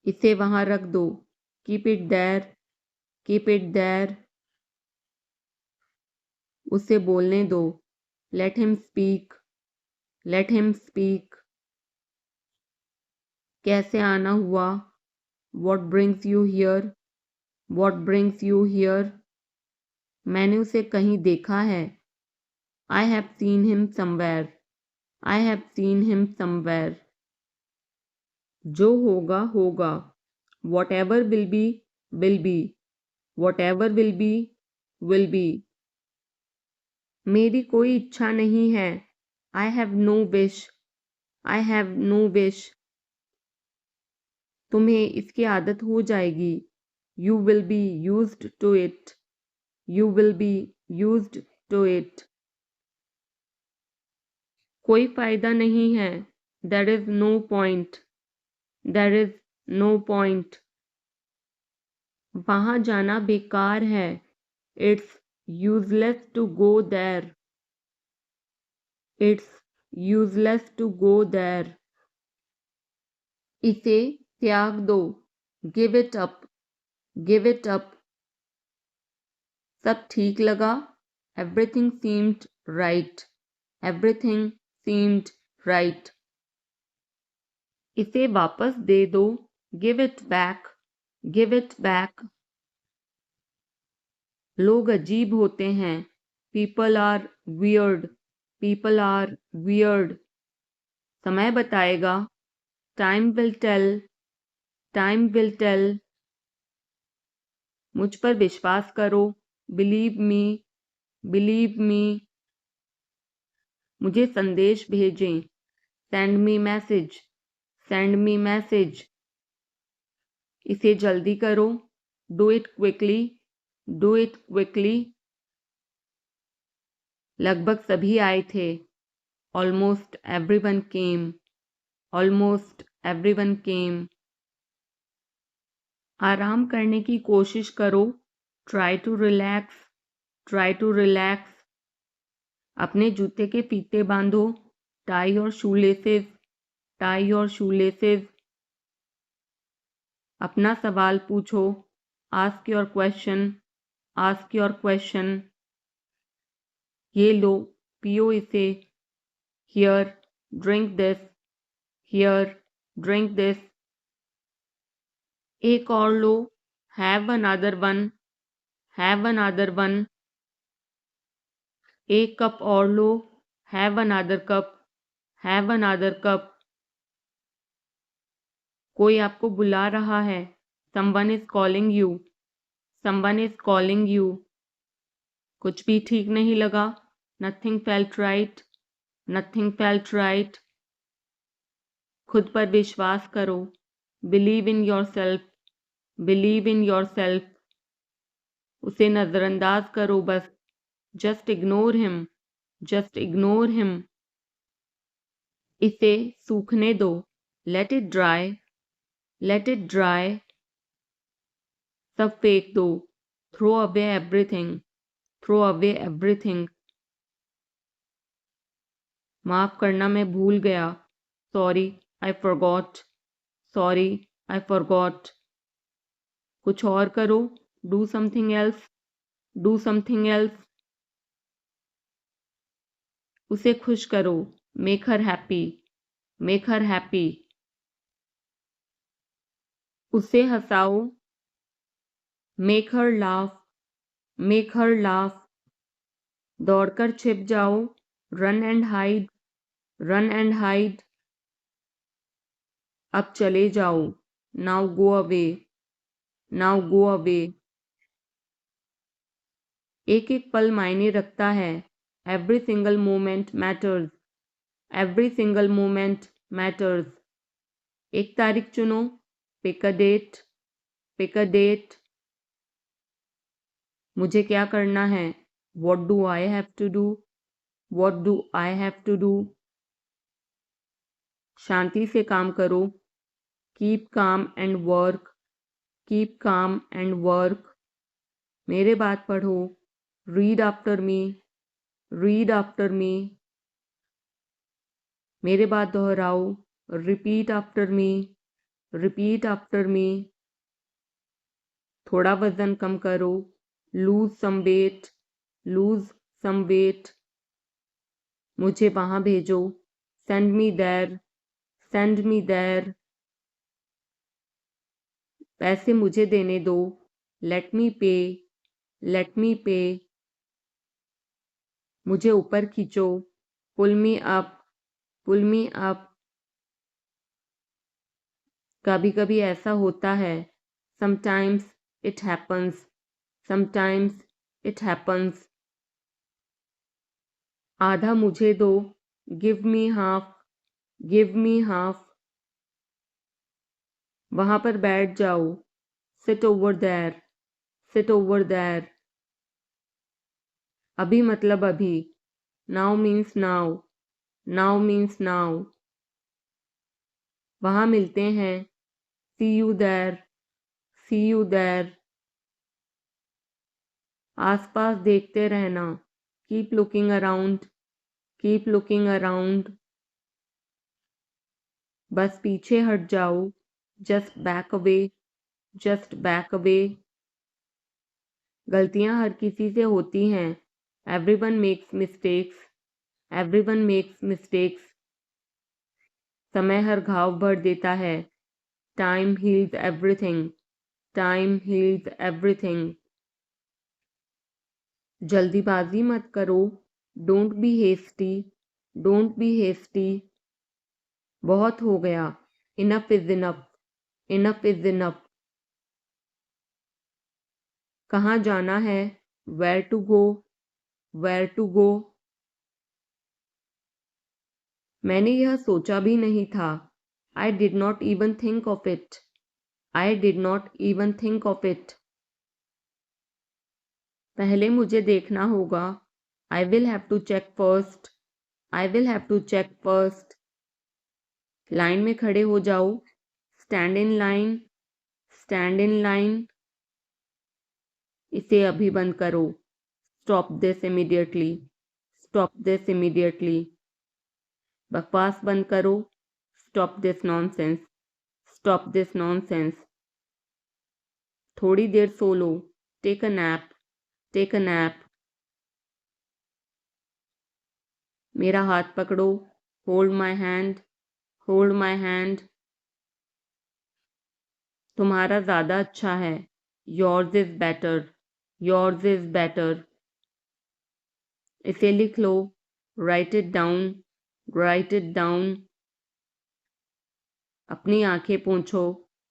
इसे वहां रख दो। Keep it there, keep it there. उसे बोलने दो। Let him speak, let him speak. कैसे आना हुआ? What brings you here, what brings you here. मैंने उसे कहीं देखा है। I have seen him somewhere, I have seen him somewhere. जो होगा होगा। Whatever will be, will be, whatever will be, will be. मेरी कोई इच्छा नहीं है। I have no wish, I have no wish. तुम्हें इसकी आदत हो जाएगी। You will be used to it, you will be used to it. कोई फायदा नहीं है। There is no point, there is no point. वहां जाना बेकार है। It's useless to go there, it's useless to go there. इसे त्याग दो। Give it up, give it up. सब ठीक लगा। Everything seemed right, everything seemed right. इसे वापस दे दो। Give it back, give it back. लोग अजीब होते हैं। People are weird, people are weird. समय बताएगा। Time will tell, time will tell. मुझ पर विश्वास करो। Believe me, believe me. मुझे संदेश भेजें। Send me message, send me message. इसे जल्दी करो। Do it quickly, do it quickly. लगभग सभी आए थे। Almost everyone came, almost everyone came. आराम करने की कोशिश करो। Try to relax, try to relax. अपने जूते के फीते बांधो। Tie your shoelaces, tie your shoelaces. अपना सवाल पूछो। Ask your question, ask your question. ये लो, पियो इसे। Here, drink this, here, drink this. एक और लो। Have another one, have another one. एक कप और लो। Have another cup, have another cup. कोई आपको बुला रहा है। Someone is calling you, someone is calling you. कुछ भी ठीक नहीं लगा। Nothing felt right, nothing felt right. खुद पर विश्वास करो। Believe in yourself, believe in yourself. उसे नजरअंदाज करो बस। Just ignore him, just ignore him. इसे सूखने दो। Let it dry, let it dry. सब फेंक दो। Throw away everything, throw away everything. माफ करना, मैं भूल गया। Sorry, I forgot, sorry, I forgot. कुछ और करो। Do something else, do something else. उसे खुश करो। Make her happy, make her happy. उसे हंसाओ। Make her laugh, make her laugh. दौड़कर छिप जाओ। Run and hide, run and hide. अब चले जाओ। Now go away, now go away. एक एक पल मायने रखता है। Every single moment matters, every single moment matters. एक तारीख चुनो। Pick a date, pick a date. मुझे क्या करना है। What do I have to do, what do I have to do. शांति से काम करो। Keep calm and work, keep calm and work. मेरे बात पढ़ो। Read after me, read after me. मेरे बात दोहराओ। Repeat after me, repeat after me, थोड़ा वजन कम करो, lose some weight, lose some weight, मुझे वहां भेजो, send me there, send me there, पैसे मुझे देने दो, लेट मी पे, लेट मी पे, मुझे ऊपर खींचो, pull me up, pull me up, कभी कभी ऐसा होता है, sometimes it happens, sometimes it happens, आधा मुझे दो, give me half, give me half, वहां पर बैठ जाओ, sit over there, sit over there, अभी मतलब अभी, now means now, now means now, वहां मिलते हैं, see you there, see you there, आसपास देखते रहना, keep looking around, keep looking around, बस पीछे हट जाओ, just back away, just back away, गलतियां हर किसी से होती हैं, everyone makes mistakes, everyone makes mistakes, समय हर घाव भर देता है, time heals everything, time heals everything, जल्दीबाजी मत करो, don't be hasty, don't be hasty, बहुत हो गया, enough is enough, enough is enough, कहाँ जाना है, where to go, where to go, मैंने यह सोचा भी नहीं था, I did not even think of it, I did not even think of it, पहले मुझे देखना होगा, I will have to check first, I will have to check first, line में खड़े हो जाओ, stand in line, stand in line, इसे अभी बंद करो, stop this immediately, stop this immediately, बकवास बंद करो, stop this nonsense, stop this nonsense, थोड़ी देर सो लो, take a nap, take a nap, मेरा हाथ पकड़ो, hold my hand, hold my hand, तुम्हारा ज़्यादा अच्छा है, yours is better, yours is better, इसे लिख लो, write it down, write it down, अपनी आंखें पोंछो,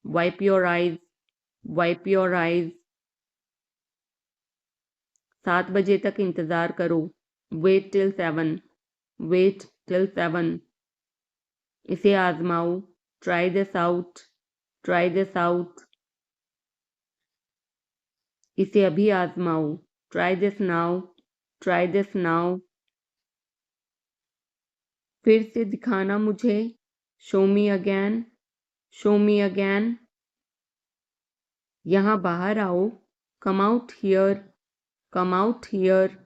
wipe your eyes, wipe your eyes, 7 बजे तक इंतज़ार करो, वेट टिल 7, वेट टिल 7, इसे आजमाओ, try this out, try this out, इसे अभी आजमाओ, try this now, try this now, फिर से दिखाना मुझे, show me again, show me again, यहाँ बाहर आओ, come out here, come out here,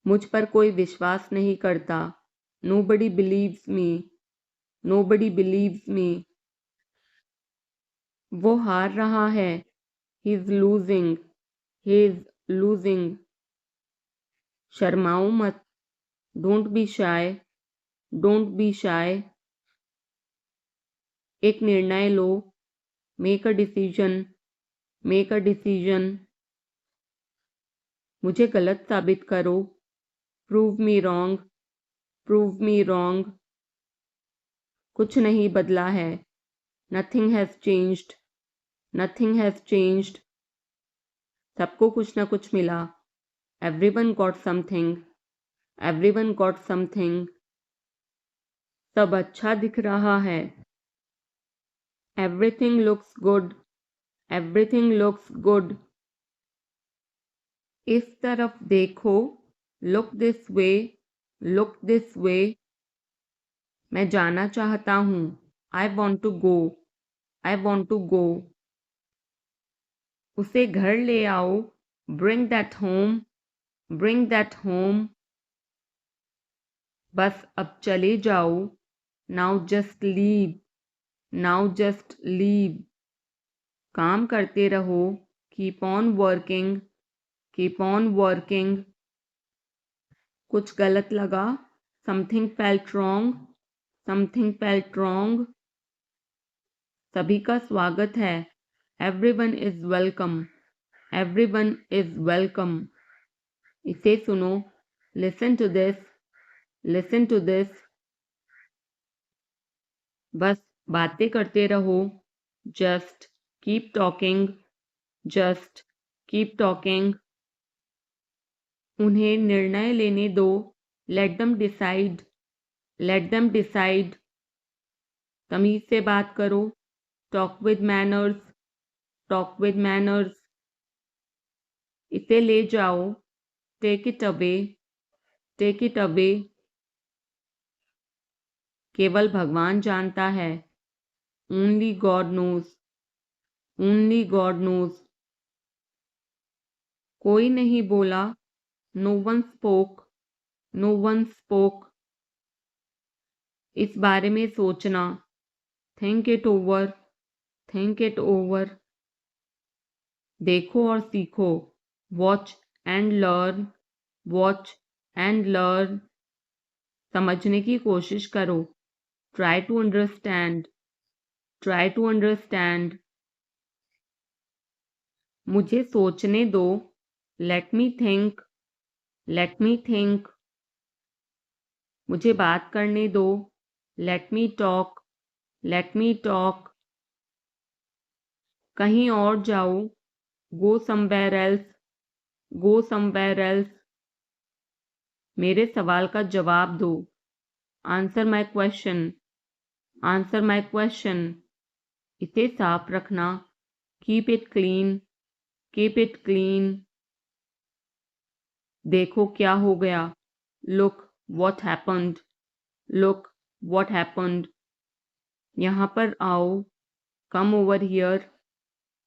मुझ पर कोई विश्वास नहीं करता, nobody believes me, nobody believes me, वो हार रहा है, he is losing, he is losing, शर्माओ मत, don't be shy, don't be shy, एक निर्णय लो, make a decision, make a decision, मुझे गलत साबित करो, prove me wrong, prove me wrong, कुछ नहीं बदला है, nothing has changed, nothing has changed, सबको कुछ न कुछ मिला, everyone got something, everyone got something, सब अच्छा दिख रहा है, everything looks good, everything looks good, इस तरफ देखो, look this way, look this way, मैं जाना चाहता हूँ, I want to go, I want to गो, उसे घर ले आओ, bring that home, bring that home, बस अब चले जाओ, now just leave, now just leave. काम करते रहो, keep on working, keep on working. कुछ गलत लगा, something felt wrong, something felt wrong. सभी का स्वागत है, everyone is welcome, everyone is welcome. इसे सुनो, listen to this, listen to this. बस बातें करते रहो, just keep talking, just keep talking. उन्हें निर्णय लेने दो, let them decide, let them decide. तमीज से बात करो, talk with manners, talk with manners. इसे ले जाओ, take it away, take it away. केवल भगवान जानता है, only God knows, only God knows. कोई नहीं बोला, no one spoke, no one spoke. इस बारे में सोचना, think it over, think it over. देखो और सीखो, watch and learn, watch and learn. समझने की कोशिश करो, try to understand, try to understand. मुझे सोचने दो, let me think, let me think. मुझे बात करने दो, let me talk, let me talk. कहीं और जाओ, go somewhere else, go somewhere else. मेरे सवाल का जवाब दो, answer my question, answer my question. इसे साफ रखना, keep it clean, keep it clean. देखो क्या हो गया, look what happened, look what happened. यहाँ पर आओ, come over here,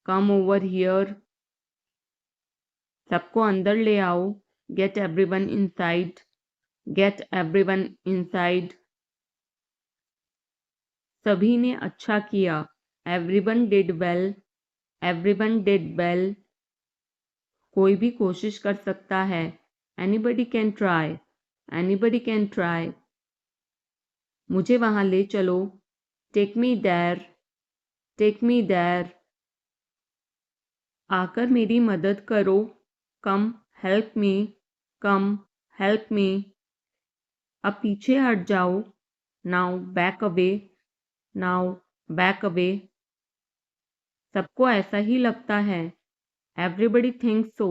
come over here. सबको अंदर ले आओ, get everyone inside, get everyone inside. सभी ने अच्छा किया, everyone did well, everyone did well. कोई भी कोशिश कर सकता है, anybody can try, anybody can try. मुझे वहां ले चलो, take me there, take me there. आकर मेरी मदद करो, कम हेल्प मी, कम हेल्प मी। अब पीछे हट जाओ, now back away, now back away. सबको ऐसा ही लगता है, एवरीबडी थिंक्स सो,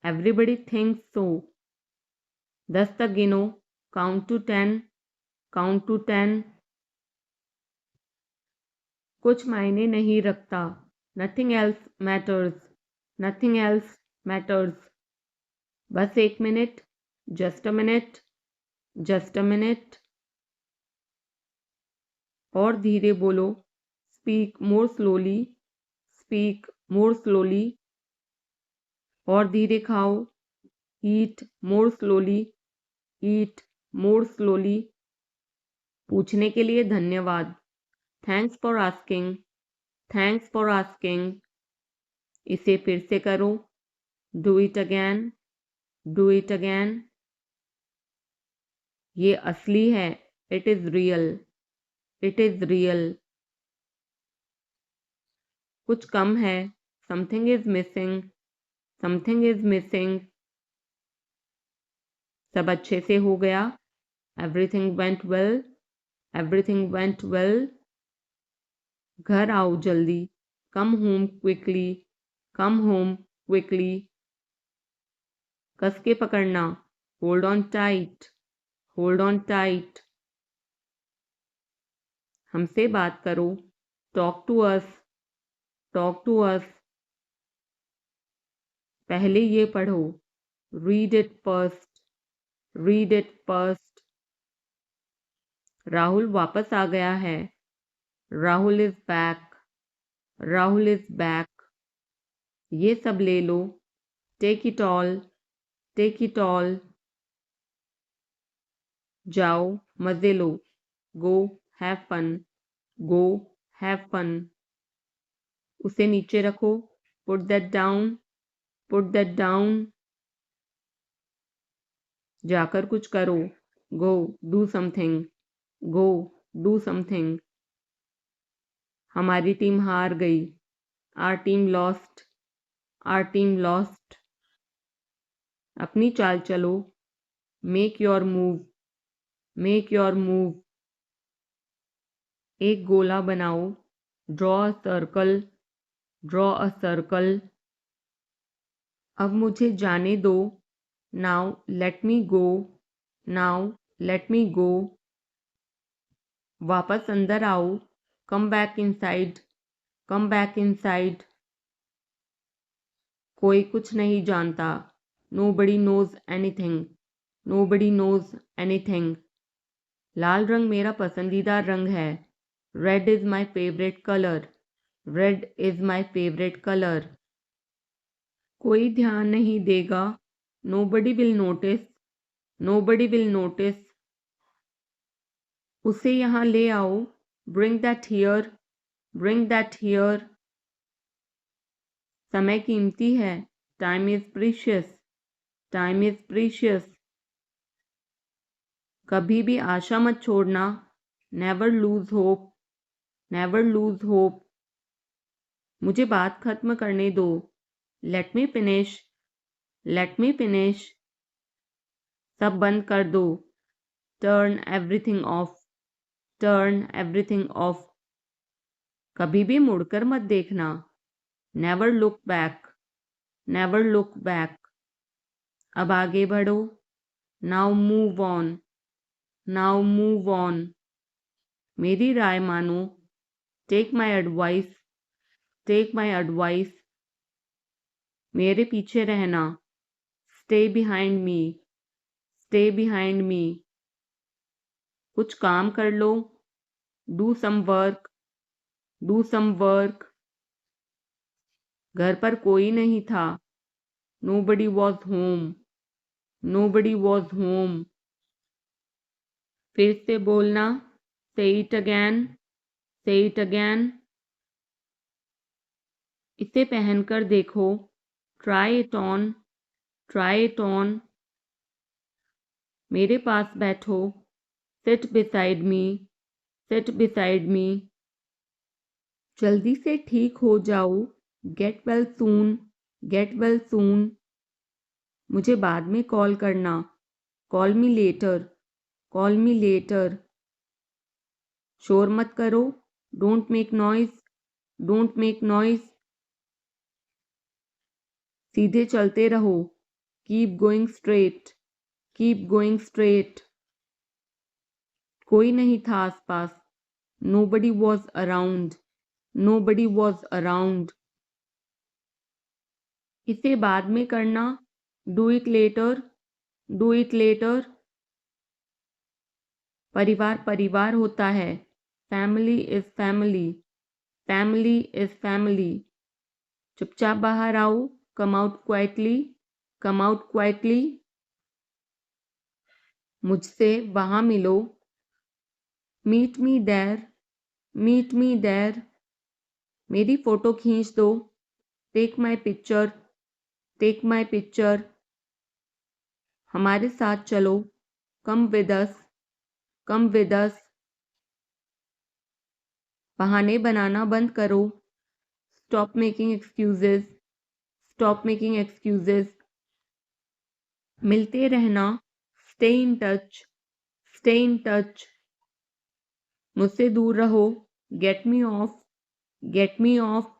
एवरीबडी थिंक्स सो। 10 तक गिनो, काउंट टू 10, काउंट टू 10। कुछ मायने नहीं रखता, nothing else matters, nothing else matters. बस 1 minute, just a minute, just a minute. और धीरे बोलो, speak more slowly, speak more slowly. और धीरे खाओ, ईट मोर स्लोली, ईट मोर स्लोली। पूछने के लिए धन्यवाद, thanks for asking, thanks for asking. इसे फिर से करो, do it again, do it again. ये असली है, it is real, it is real. कुछ कम है, something is missing, something is missing. सब अच्छे से हो गया, everything went well, everything went well. घर आओ जल्दी, come home quickly, come home quickly. कस के पकड़ना, hold on tight, hold on tight. हमसे बात करो, talk to us, talk to us. पहले ये पढ़ो, read it first, read it first. Rahul वापस आ गया है, Rahul is back, Rahul is back. ये सब ले लो, take it all, take it all. जाओ मजे लो, go have fun, go have fun. उसे नीचे रखो, put that down, put that down. जाकर कुछ करो, go do something, go do something. हमारी टीम हार गई, our team lost, are team lost. अपनी चाल चलो, make your move, make your move. एक गोला बनाओ, draw a circle, draw a circle. अब मुझे जाने दो, now let me go, now let me go. वापस अंदर आओ, come back inside, come back inside. कोई कुछ नहीं जानता, nobody knows anything, nobody knows anything. लाल रंग मेरा पसंदीदा रंग है, red is my favourite colour, red is my favourite colour. कोई ध्यान नहीं देगा, nobody will notice, nobody will notice. उसे यहाँ ले आओ, bring that here, bring that here. समय कीमती है, time is precious, time is precious. कभी भी आशा मत छोड़ना, never lose hope, never lose hope. मुझे बात खत्म करने दो, let me finish, let me finish. सब बंद कर दो, turn everything of, turn everything of. कभी भी मुड़कर मत देखना, never look back, never look back. अब आगे बढ़ो, now move on, now move on. मेरी राय मानो, take my advice, take my advice. मेरे पीछे रहना, stay behind me, stay behind me. कुछ काम कर लो, do some work, do some work. घर पर कोई नहीं था, nobody was home, nobody was home. फिर से बोलना, say it again, say it again. इसे पहनकर देखो, try it on, try it on. मेरे पास बैठो, seat beside me, seat beside me. जल्दी से ठीक हो जाओ, get well soon, get well soon. मुझे बाद में कॉल करना, call me later, call me later. शोर मत करो, don't make noise, don't make noise. सीधे चलते रहो, keep going straight, keep going straight. कोई नहीं था आसपास, nobody was around, nobody was around. इसे बाद में करना, do it later, do it later. परिवार परिवार होता है, family is family, family is family. चुपचाप बाहर आओ, come out quietly, come out quietly. मुझसे वहां मिलो, meet me there, meet me there. मेरी फोटो खींच दो, take my picture, take my picture. हमारे साथ चलो, come with us, come with us. बहाने बनाना बंद करो, stop making excuses, stop making excuses. मिलते रहना, stay in touch, stay in touch. मुझसे दूर रहो, get me off, get me off.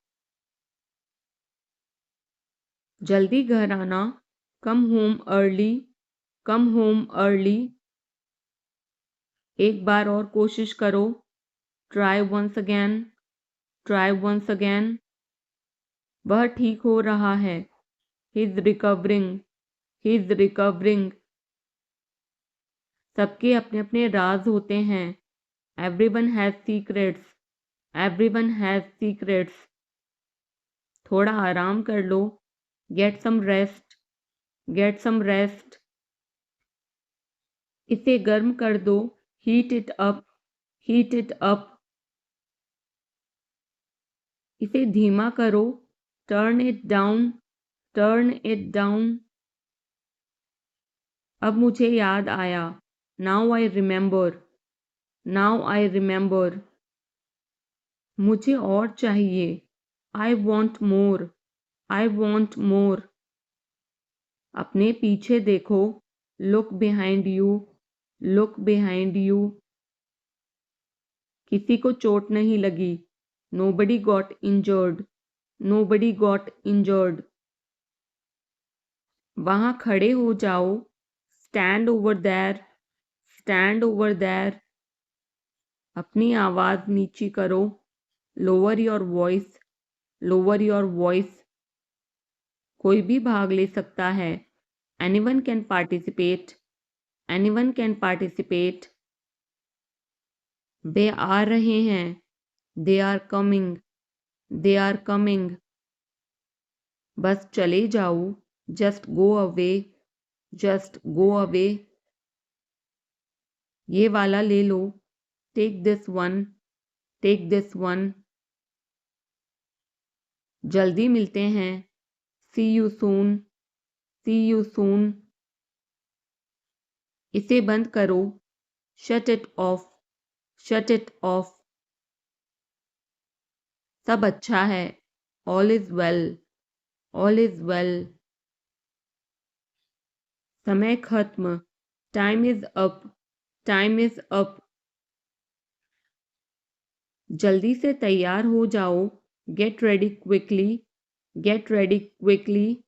जल्दी घर आना, come home early, come home early. एक बार और कोशिश करो, try once again, try once again. वह ठीक हो रहा है, he is recovering, he is recovering. सबके अपने अपने राज होते हैं, everyone has secrets, everyone has secrets. थोड़ा आराम कर लो, get some rest, get some rest. इसे गर्म कर दो, heat it up, heat it up. इसे धीमा करो, turn it down, turn it down. अब मुझे याद आया, now I remember, now I remember. मुझे और चाहिए, I want more, I want more. अपने पीछे देखो, look behind you, look behind you. किसी को चोट नहीं लगी, nobody got injured, nobody got injured. वहां खड़े हो जाओ, stand over there, stand over there. अपनी आवाज नीची करो, lower your voice, lower your voice. कोई भी भाग ले सकता है, anyone can participate, anyone can participate. वे आ रहे हैं, they are coming, they are coming. बस चले जाओ, just go away, just go away. ये वाला ले लो, take this one, take this one. जल्दी मिलते हैं, see you soon, see you soon. इसे बंद करो, shut it off, shut it off. सब अच्छा है, all is well, all is well. समय खत्म, time is up, time is up. जल्दी से तैयार हो जाओ, get ready quickly, get ready quickly.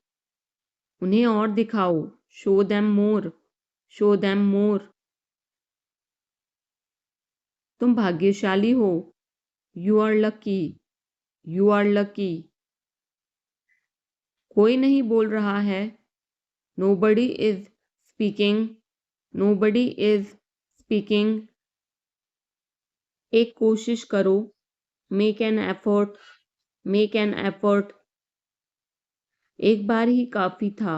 उन्हें और दिखाओ, show them more, show them more. तुम भाग्यशाली हो, you are lucky, you are lucky. कोई नहीं बोल रहा है, nobody is speaking, nobody is speaking. एक कोशिश करो, make an effort, make an effort. एक बार ही काफी था,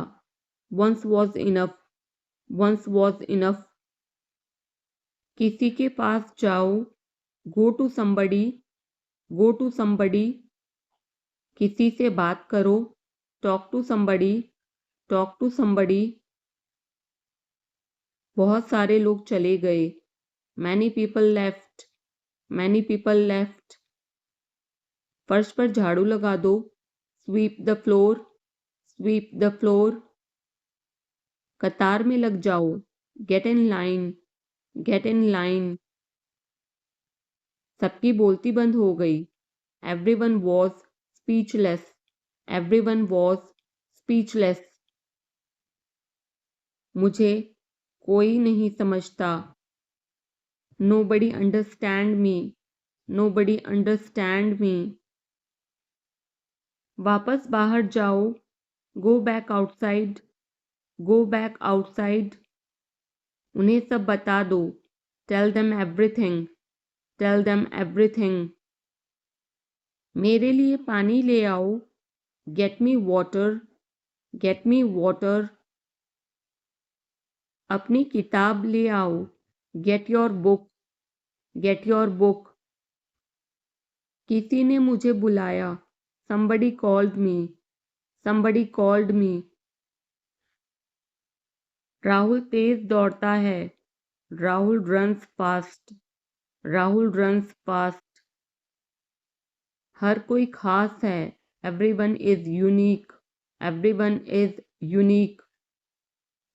once was enough, once was enough. किसी के पास जाओ, go to somebody, go to somebody. किसी से बात करो, talk to somebody, talk to somebody. बहुत सारे लोग चले गए, many people left, many people left. फर्श पर झाड़ू लगा दो, sweep the floor, sweep the floor. कतार में लग जाओ, get in line, get in line. सबकी बोलती बंद हो गई, everyone was speechless, everyone was speechless. मुझे कोई नहीं समझता, nobody understand me, nobody understand me. वापस बाहर जाओ, go back outside, go back outside. उन्हें सब बता दो, tell them everything, tell them everything. मेरे लिए पानी ले आओ, get me water, get me water. अपनी किताब ले आओ, get your book, get your book. किसी ने मुझे बुलाया, somebody called me, somebody called me। Rahul तेज दौड़ता है, Rahul runs fast, Rahul runs fast. हर कोई खास है, everyone is unique, everyone is unique.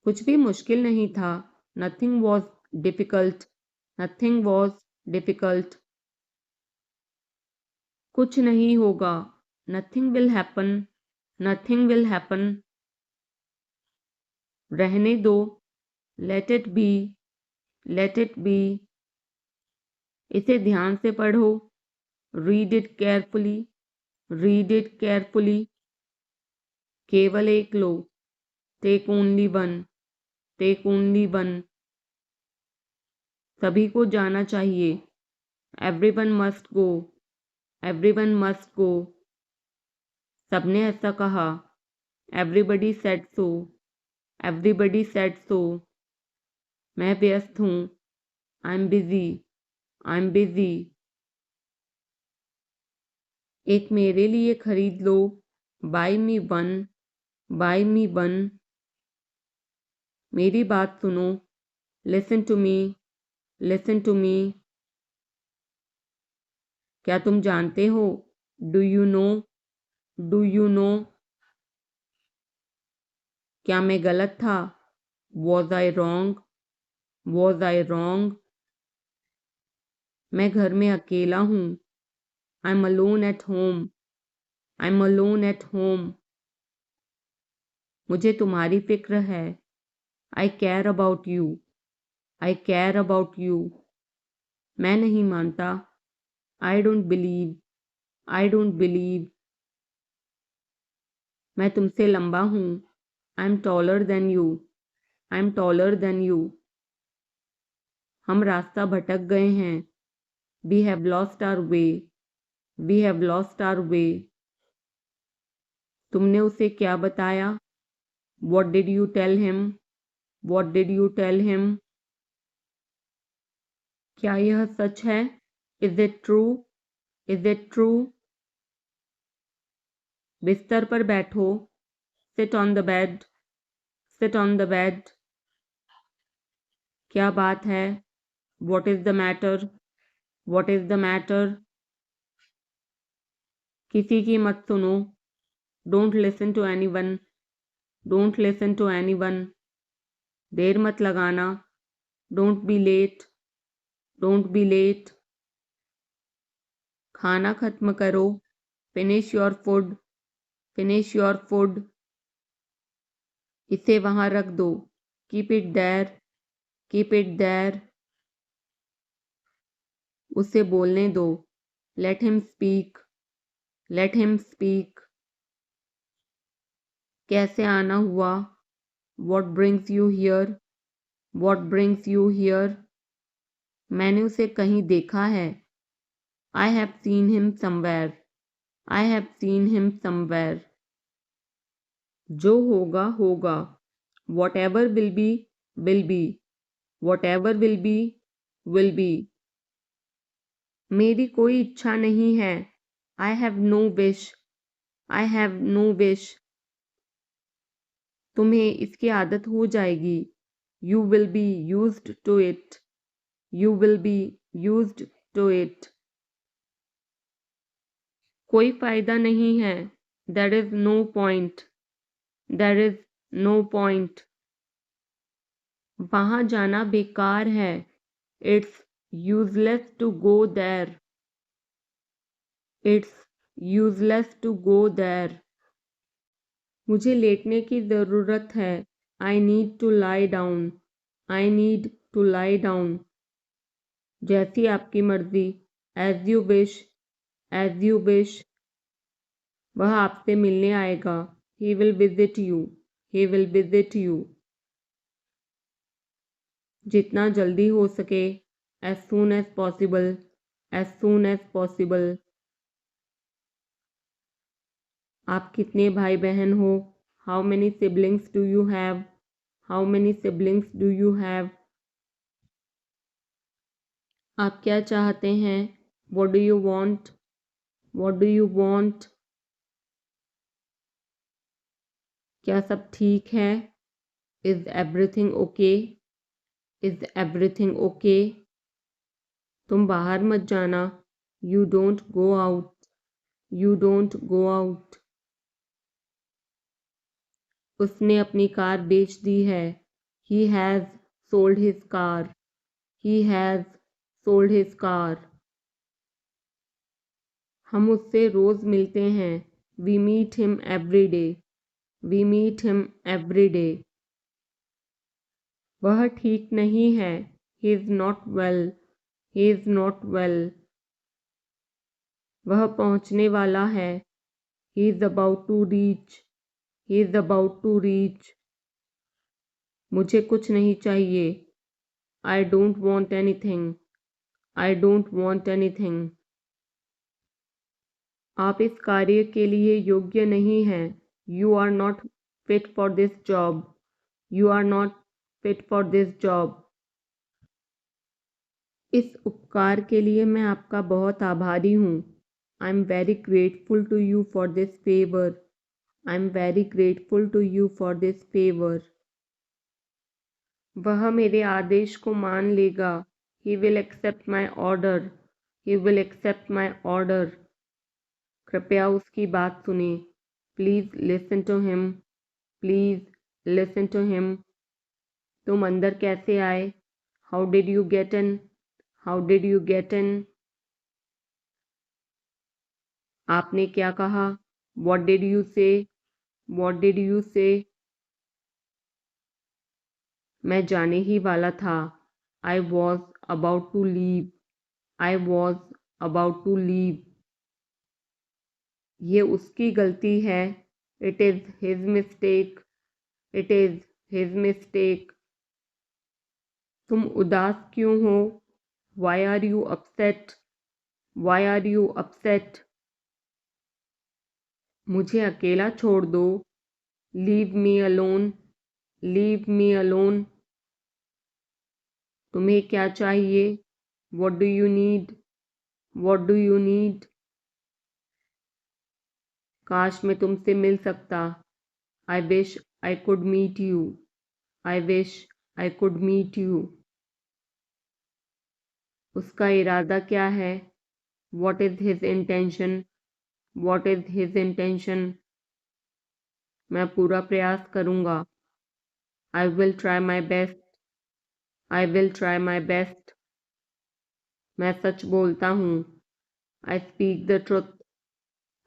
कुछ भी मुश्किल नहीं था, nothing was difficult, nothing was difficult. कुछ नहीं होगा, nothing will happen, nothing will happen. रहने दो, let it be, let it be. इसे ध्यान से पढ़ो, read it carefully, read it carefully. केवल एक लो, take only one, take only one. सभी को जाना चाहिए, everyone must go, everyone must go. सबने ऐसा कहा, everybody said so, everybody said so. मैं व्यस्त हूँ, I am busy, I am busy. एक मेरे लिए खरीद लो, buy me one, buy me one. मेरी बात सुनो, listen to me, listen to me. क्या तुम जानते हो, do you know, do you know. क्या मैं गलत था, was I wrong, was I wrong. मैं घर में अकेला हूँ, I am alone at home, I am alone at home. मुझे तुम्हारी फिक्र है, I care about you, I care about you. मैं नहीं मानता, I don't believe, I don't believe. मैं तुमसे लंबा हूँ, I am taller than you, I am taller than you. हम रास्ता भटक गए हैं, we have lost our way, we have lost our way. तुमने उसे क्या बताया, what did you tell him, what did you tell him. क्या यह सच है, is it true, is it true. बिस्तर पर बैठो, sit on the bed, sit on the bed. क्या बात है, what is the matter, what is the matter. किसी की मत सुनो, don't listen to anyone, don't listen to anyone. देर मत लगाना, don't be late, don't be late. खाना खत्म करो, finish your food, finish your food. इसे वहां रख दो, keep it there, keep it there. उसे बोलने दो, let him speak, let him speak. कैसे आना हुआ, what brings you here, what brings you here. मैंने उसे कहीं देखा है, I have seen him somewhere, I have seen him somewhere. जो होगा होगा, whatever will be, will be, whatever will be, will be. मेरी कोई इच्छा नहीं है, I have no wish, I have no wish. तुम्हें इसकी आदत हो जाएगी, you will be used to it, you will be used to it. कोई फायदा नहीं है, there is no point, there is no point. वहां जाना बेकार है, it's useless to go there, it's useless to go there. मुझे लेटने की ज़रूरत है, I need to lie down, I need to lie down. जैसी आपकी मर्जी, as you wish, as you wish. वह आपसे मिलने आएगा, he will visit you, he will visit you. जितना जल्दी हो सके, as soon as possible, as soon as possible. आप कितने भाई बहन हो, how many siblings do you have, how many siblings do you have. आप क्या चाहते हैं, what do you want, what do you want. क्या सब ठीक है, is everything okay, is everything okay. तुम बाहर मत जाना, you don't go out, you don't go out. उसने अपनी कार बेच दी है, he has sold his car, he has sold his car. हम उससे रोज़ मिलते हैं, we meet him every day, we meet him every day. वह ठीक नहीं है, he is not well, he is not well. वह पहुंचने वाला है, he is about to reach, he is about to reach. मुझे कुछ नहीं चाहिए, I don't want anything, I don't want anything. आप इस कार्य के लिए योग्य नहीं हैं, you are not fit for this job, you are not fit for this job. इस उपकार के लिए मैं आपका बहुत आभारी हूँ, I'm very grateful to you for this favor. I'm very grateful to you for this favor. वह मेरे आदेश को मान लेगा. He will accept my order. He will accept my order. कृपया उसकी बात सुने. Please listen to him. Please listen to him. तुम अंदर कैसे आए? How did you get in? How did you get in? आपने क्या कहा? What did you say? What did you say? मैं जाने ही वाला था. I was about to leave. I was about to leave. ये उसकी गलती है. It is his mistake. It is his mistake. तुम उदास क्यों हो? Why are you upset? Why are you upset? मुझे अकेला छोड़ दो. Leave me alone. Leave me alone. तुम्हें क्या चाहिए? What do you need? What do you need? काश मैं तुमसे मिल सकता. I wish I could meet you. I wish I could meet you. उसका इरादा क्या है? What is his intention? What is his intention? मैं पूरा प्रयास करूँगा. I will try my best. I will try my best. मैं सच बोलता हूँ. I speak the truth.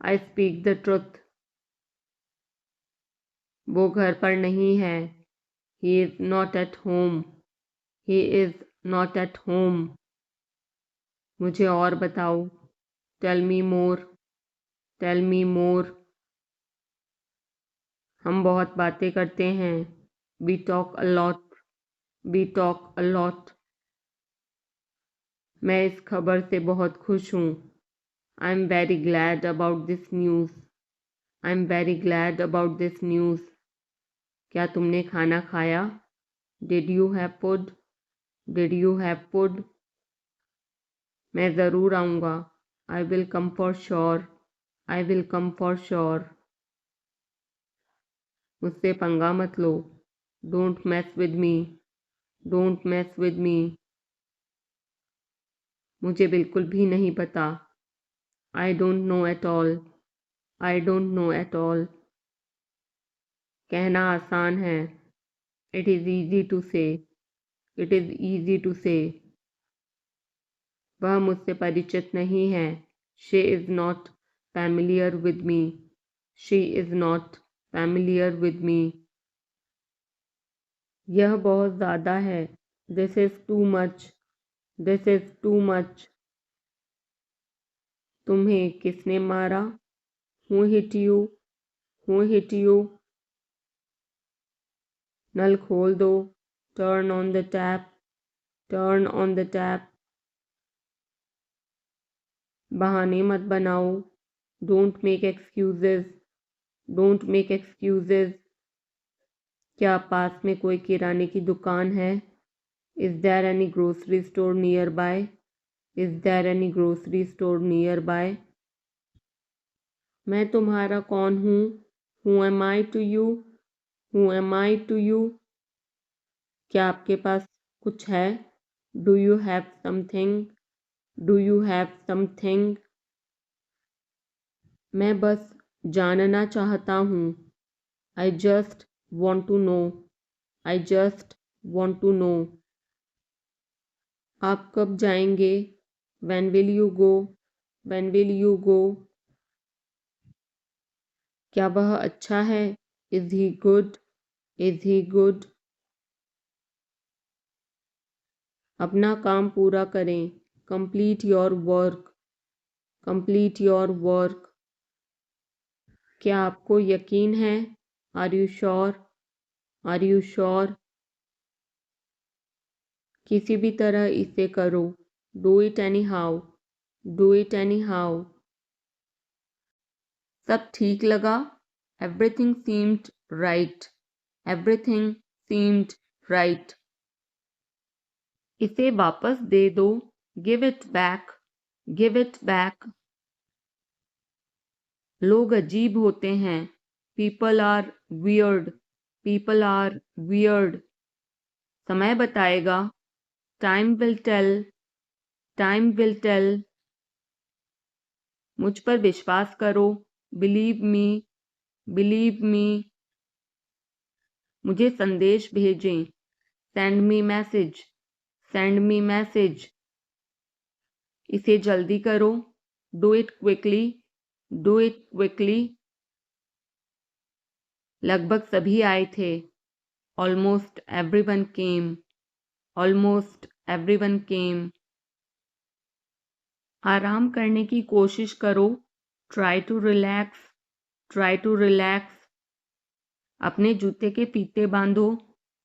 I speak the truth. वो घर पर नहीं है. He is not at home. He is not at home. मुझे और बताओ. Tell me more. Tell me more. हम बहुत बातें करते हैं. We talk a lot. We talk a lot. मैं इस खबर से बहुत खुश हूँ. I'm very glad about this news. I'm very glad about this news. क्या तुमने खाना खाया? Did you have food? Did you have food? मैं ज़रूर आऊँगा. I will come for sure. I will come for sure. मुझसे पंगा मत लो. Don't mess with me. Don't mess with me. मुझे बिल्कुल भी नहीं पता. I don't know at all. I don't know at all. कहना आसान है. It is easy to say. It is easy to say. वह मुझसे परिचित नहीं है. She is not familiar with me. She is not familiar with me. यह बहुत ज़्यादा है. This is too much. This is too much. तुम्हें किसने मारा? Who hit you? Who hit you? नल खोल दो. Turn on the tap. Turn on the tap. बहाने मत बनाओ. Don't make excuses. Don't make excuses. क्या पास में कोई किराने की दुकान है? Is there any grocery store nearby? Is there any grocery store nearby? मैं तुम्हारा कौन हूँ? Who am I to you? Who am I to you? क्या आपके पास कुछ है? Do you have something? Do you have something? मैं बस जानना चाहता हूँ. I just want to know. I just want to know. आप कब जाएंगे? When will you go? When will you go? क्या वह अच्छा है? Is he good? Is he good? अपना काम पूरा करें. Complete your work. Complete your work. क्या आपको यकीन है? Are you sure? Are you sure? किसी भी तरह इसे करो. Do it anyhow. Do it anyhow. सब ठीक लगा. Everything seemed right. Everything seemed right. इसे वापस दे दो. Give it back. Give it back. लोग अजीब होते हैं। People are weird, people are weird. समय बताएगा। Time will tell, time will tell. मुझ पर विश्वास करो। Believe me, believe me. मुझे संदेश भेजें। Send me message, send me message. इसे जल्दी करो। Do it quickly, do it quickly. लगभग सभी आए थे। Almost everyone came, almost everyone came. आराम करने की कोशिश करो। Try to relax, try to relax. अपने जूते के फीते बांधो।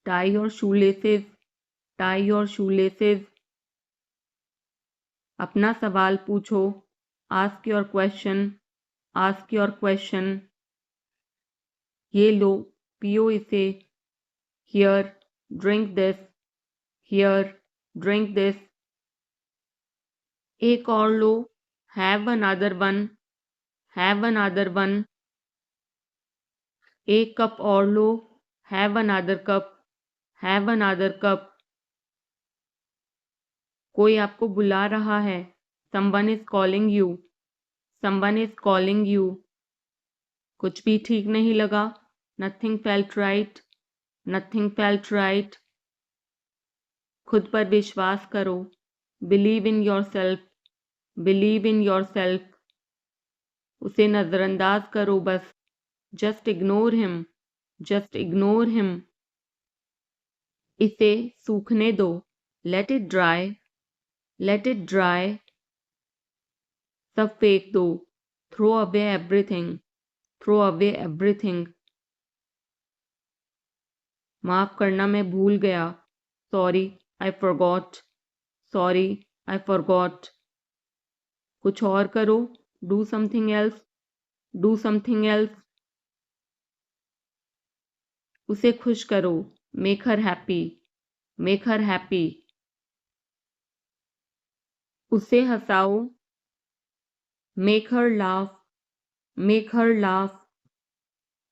Tie your shoelaces, tie your shoelaces. अपना सवाल पूछो। Ask your question, ask your question. ये लो, पियो इसे। Here, drink this, here, drink this. एक और लो। Have another one, have another one. एक कप और लो। Have another cup, have another cup. कोई आपको बुला रहा है। Someone is calling you, someone is calling you. कुछ भी ठीक नहीं लगा। Nothing felt right, nothing felt right. खुद पर विश्वास करो। Believe in yourself, believe in yourself. उसे नजरअंदाज करो बस। Just ignore him, just ignore him. इसे सूखने दो। Let it dry, let it dry. सब फेंक दो। Throw away everything, throw away everything. माफ करना, मैं भूल गया। Sorry, I forgot, sorry, I forgot. कुछ और करो। Do something else, do something else. उसे खुश करो। Make her happy, make her happy. उसे हंसाओ। Make her laugh, make her laugh.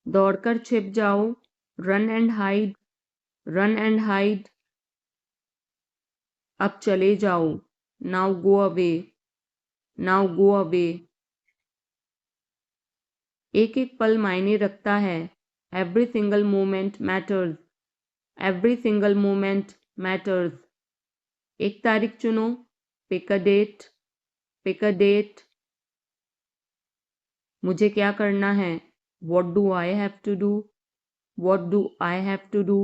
दौड़कर छिप जाओ। Run and hide, run and hide. अब चले जाओ। Now go away, now go away. एक एक पल मायने रखता है। Every single moment matters, every single moment matters. एक तारीख चुनो। Pick a date, pick a date. मुझे क्या करना है। What do I have to do, what do I have to do.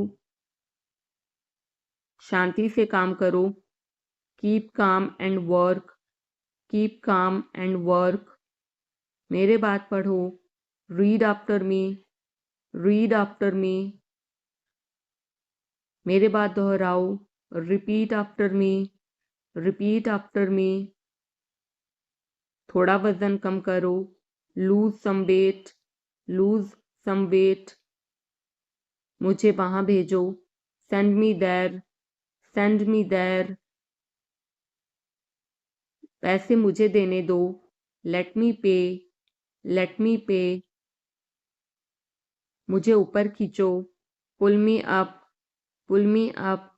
शांति से काम करो। Keep calm and work, keep calm and work. मेरे बात पढ़ो। Read after me, read after me. मेरे बात दोहराओ। Repeat after me, repeat after me. थोड़ा वजन कम करो। Lose some weight, lose some weight. मुझे वहां भेजो। Send me there, send me there. पैसे मुझे देने दो। लेट मी पे, लेट मी पे। मुझे ऊपर खींचो। Pull me up, pull me up.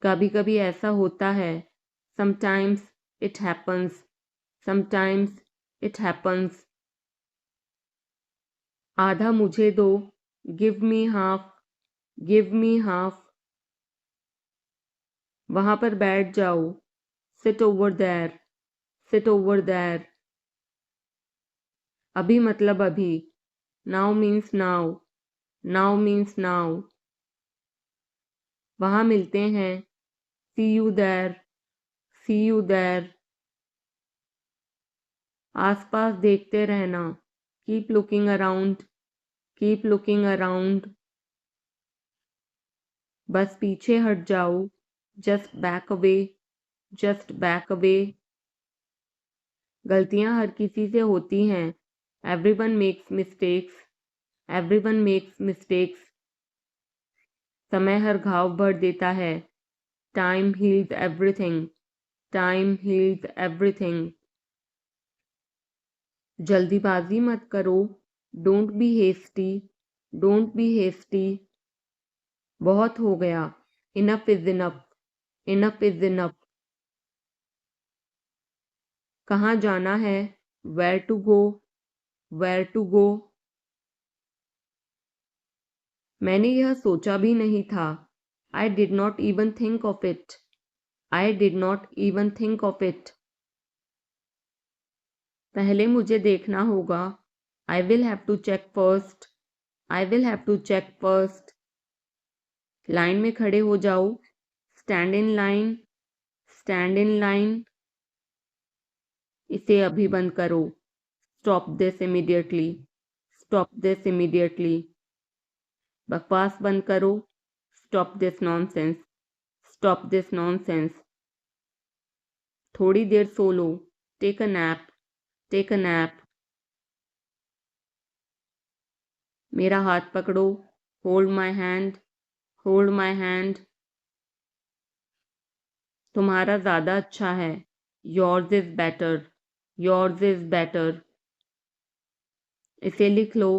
कभी कभी ऐसा होता है। Sometimes it happens, sometimes it happens. आधा मुझे दो। Give me half, give me half. वहां पर बैठ जाओ। Sit over there, sit over there. अभी मतलब अभी। Now means now, now means now. वहां मिलते हैं। See you there, see you there. आसपास देखते रहना। Keep looking around, keep looking around. बस पीछे हट जाओ। Just back away, just back away. गलतियां हर किसी से होती हैं। Everyone makes mistakes, everyone makes mistakes. समय हर घाव भर देता है। Time heals everything, time heals everything. जल्दीबाजी मत करो, don't be hasty, don't be hasty. बहुत हो गया, enough is enough, enough is enough. कहाँ जाना है, where to go, where to go. मैंने यह सोचा भी नहीं था, I did not even think of it, I did not even think of it. पहले मुझे देखना होगा, I will have to check first, I will have to check first. Line में खड़े हो जाओ, stand in line, stand in line. इसे अभी बंद करो, stop this immediately, stop this immediately. बकवास बंद करो, stop this nonsense, stop this nonsense. थोड़ी देर सो लो, take a nap, take a nap. मेरा हाथ पकड़ो, hold my hand, hold my hand. तुम्हारा ज़्यादा अच्छा है, yours is better, yours is better. इसे लिख लो,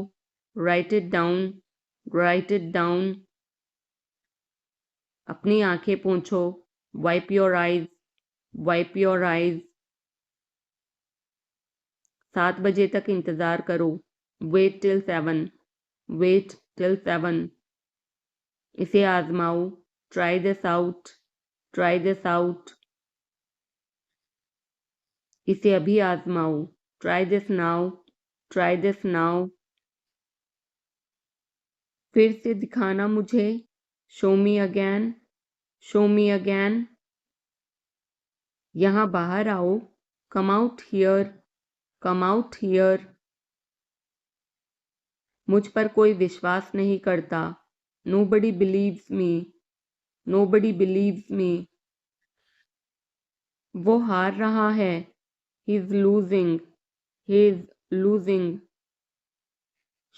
write it down, write it down. अपनी आंखें पोंछो, wipe your eyes, wipe your eyes. 7 बजे तक इंतज़ार करो, वेट टिल 7, वेट टिल 7। इसे आजमाओ, try this out, try this out. इसे अभी आजमाओ, try this now, try this now. फिर से दिखाना मुझे, show me again, show me again. यहाँ बाहर आओ, come out here, come out here. मुझ पर कोई विश्वास नहीं करता, nobody believes me, nobody believes me. वो हार रहा है, he is losing, he is losing.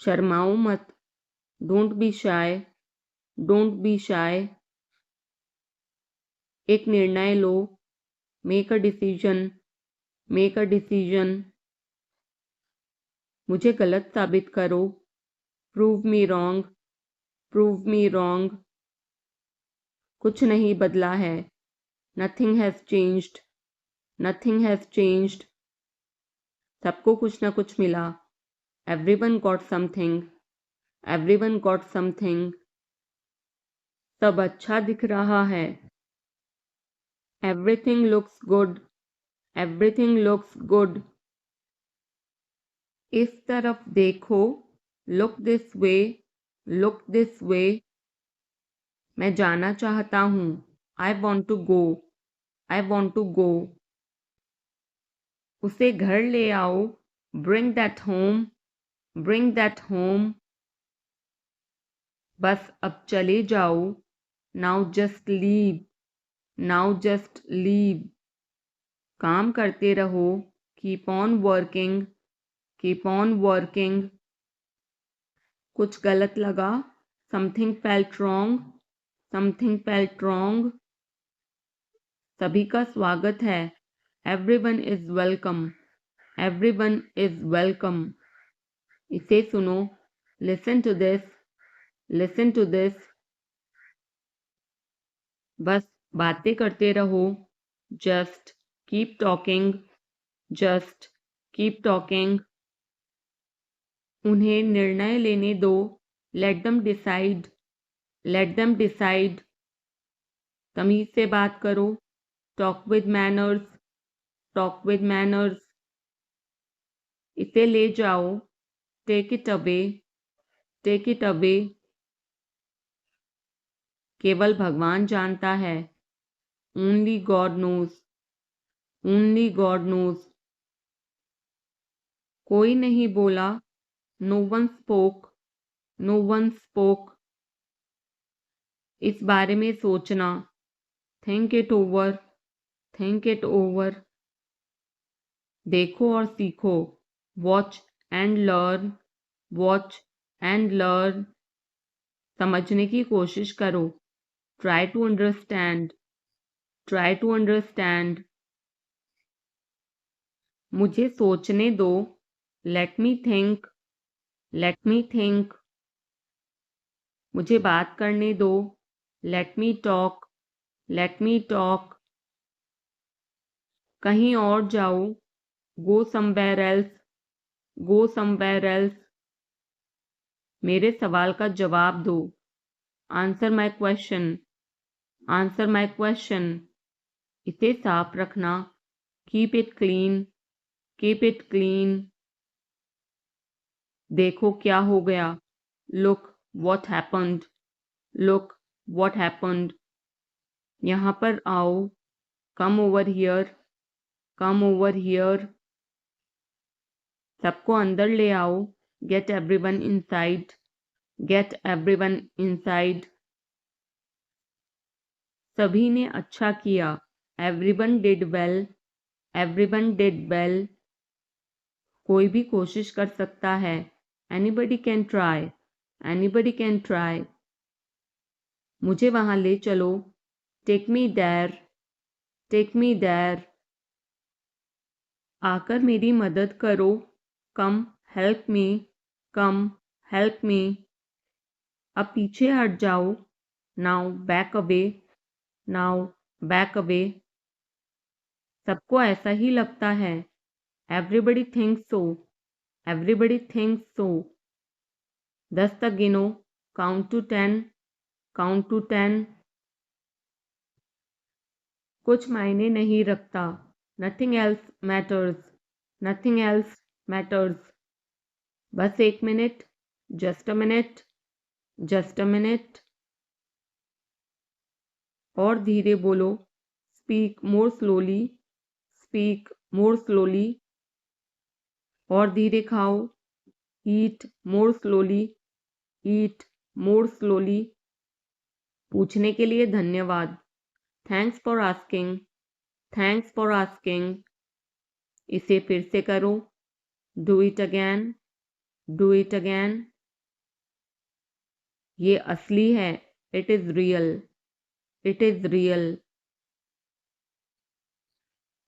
शर्माओ मत, don't be shy, don't be shy. एक निर्णय लो, make a decision, make a decision. मुझे गलत साबित करो, prove me wrong, prove me wrong. कुछ नहीं बदला है, nothing has changed, nothing has changed. सबको कुछ ना कुछ मिला, everyone got something, everyone got something. सब अच्छा दिख रहा है, everything looks good, everything looks good. इस तरफ देखो, look this way, look this way. मैं जाना चाहता हूँ, I want to go, I want to गो। उसे घर ले आओ, bring that home, bring that home. बस अब चले जाओ, now just leave, now just leave. काम करते रहो, keep on working, keep on working. कुछ गलत लगा, something felt wrong, something felt wrong. सभी का स्वागत है, everyone is welcome, everyone is welcome. इसे सुनो, listen to this, listen to this. बस बातें करते रहो, just keep talking, just keep talking. उन्हें निर्णय लेने दो, let them decide, let them decide. तमीज से बात करो, talk with manners, talk with manners. इसे ले जाओ, take it away, take it away. केवल भगवान जानता है, only God knows, only God knows. कोई नहीं बोला, no one spoke, no one spoke. इस बारे में सोचना, think it over, think it over. देखो और सीखो, watch and learn, watch and learn. समझने की कोशिश करो, try to understand, try to understand. मुझे सोचने दो, let me think, let me think. मुझे बात करने दो, let me talk, let me talk. कहीं और जाओ, go somewhere else, go somewhere else. मेरे सवाल का जवाब दो, answer my question, answer my question. इसे साफ रखना, keep it clean, keep it clean. देखो क्या हो गया, look what happened, look what happened. यहाँ पर आओ, come over here, come over here. सबको अंदर ले आओ, get everyone inside, get everyone inside. सभी ने अच्छा किया, everyone did well, everyone did well. कोई भी कोशिश कर सकता है, anybody can try, anybody can try. मुझे वहां ले चलो, take me there, take me there. आकर मेरी मदद करो, कम हेल्प मी, कम हेल्प मी। अब पीछे हट जाओ, now back away, now back away. सबको ऐसा ही लगता है, एवरीबडी थिंक्स सो, एवरीबडी थिंक्स सो। 10 तक गिनो, काउंट टू 10, काउंट टू 10। कुछ मायने नहीं रखता, nothing else matters, nothing else matters. बस 1 minute, just a minute, just a minute. और धीरे बोलो, speak more slowly, speak more slowly. और धीरे खाओ, ईट मोर स्लोली, ईट मोर स्लोली। पूछने के लिए धन्यवाद, thanks for asking, thanks for asking. इसे फिर से करो, do it again, do it again. ये असली है, it is real, it is real.